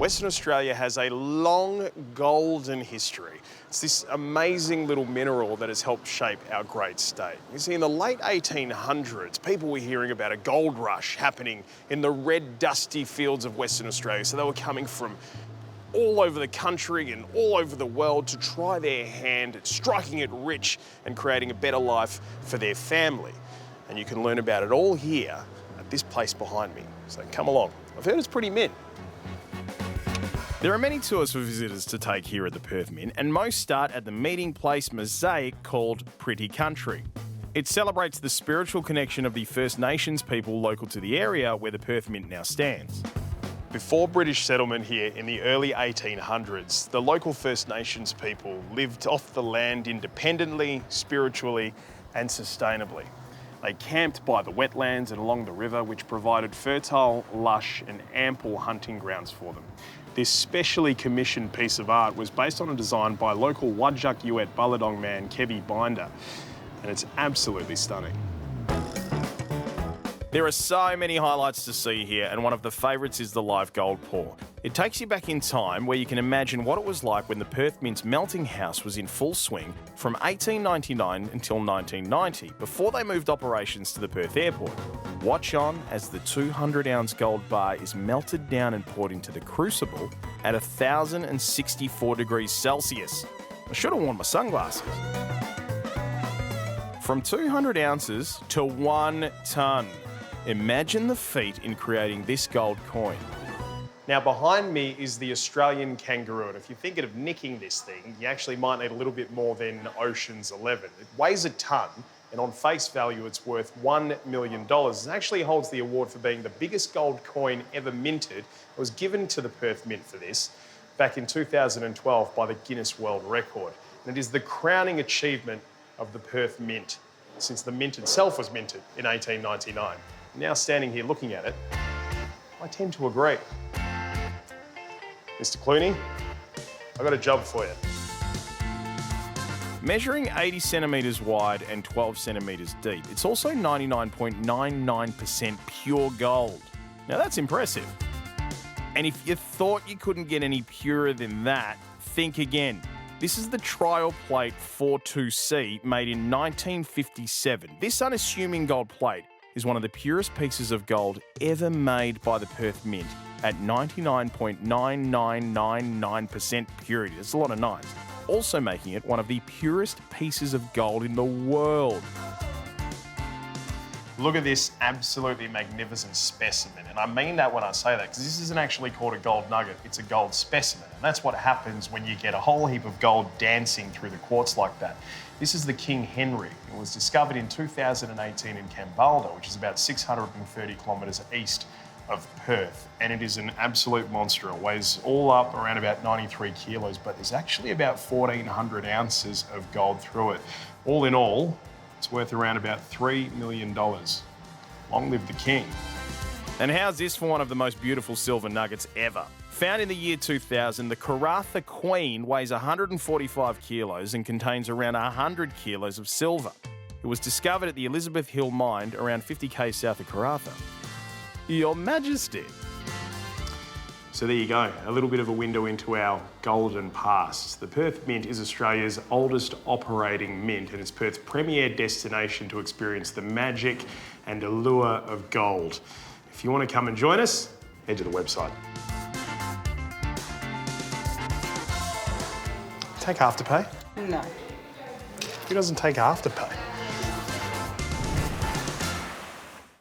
Western Australia has a long golden history. It's this amazing little mineral that has helped shape our great state. You see, in the late 1800s, people were hearing about a gold rush happening in the red, dusty fields of Western Australia. So they were coming from all over the country and all over the world to try their hand at striking it rich and creating a better life for their family. And you can learn about it all here at this place behind me. So come along. I've heard it's pretty mint. There are many tours for visitors to take here at the Perth Mint, and most start at the meeting place Mosaic called Pretty Country. It celebrates the spiritual connection of the First Nations people local to the area where the Perth Mint now stands. Before British settlement here in the early 1800s, the local First Nations people lived off the land independently, spiritually and sustainably. They camped by the wetlands and along the river, which provided fertile, lush and ample hunting grounds for them. This specially commissioned piece of art was based on a design by local Whadjuk Yuet Balladong man Kevy Binder, and it's absolutely stunning. There are so many highlights to see here, and one of the favourites is the live Gold Paw. It takes you back in time where you can imagine what it was like when the Perth Mint's melting house was in full swing from 1899 until 1990, before they moved operations to the Perth airport. Watch on as the 200-ounce gold bar is melted down and poured into the crucible at 1,064 degrees Celsius. I should have worn my sunglasses. From 200 ounces to 1 tonne. Imagine the feat in creating this gold coin. Now behind me is the Australian Kangaroo, and if you're thinking of nicking this thing, you actually might need a little bit more than Ocean's 11. It weighs a tonne, and on face value it's worth $1 million. It actually holds the award for being the biggest gold coin ever minted. It was given to the Perth Mint for this back in 2012 by the Guinness World Record. And it is the crowning achievement of the Perth Mint since the mint itself was minted in 1899. Now standing here looking at it, I tend to agree. Mr. Clooney, I've got a job for you. Measuring 80 centimetres wide and 12 centimetres deep, it's also 99.99% pure gold. Now that's impressive. And if you thought you couldn't get any purer than that, think again. This is the trial plate 42C made in 1957. This unassuming gold plate is one of the purest pieces of gold ever made by the Perth Mint at 99.9999% purity. That's a lot of nines. Also making it one of the purest pieces of gold in the world. Look at this absolutely magnificent specimen, and I mean that when I say that, because this isn't actually called a gold nugget, it's a gold specimen, and that's what happens when you get a whole heap of gold dancing through the quartz like that. This is the King Henry. It was discovered in 2018 in Kambalda, which is about 630 kilometres east of Perth, and it is an absolute monster. It weighs all up around about 93 kilos, but there's actually about 1,400 ounces of gold through it. All in all, it's worth around about $3 million. Long live the king. And how's this for one of the most beautiful silver nuggets ever? Found in the year 2000, the Karatha Queen weighs 145 kilos and contains around 100 kilos of silver. It was discovered at the Elizabeth Hill mine around 50k south of Karatha. Your Majesty. So there you go, a little bit of a window into our golden past. The Perth Mint is Australia's oldest operating mint, and it's Perth's premier destination to experience the magic and allure of gold. If you want to come and join us, head to the website. Take Afterpay? No. Who doesn't take Afterpay?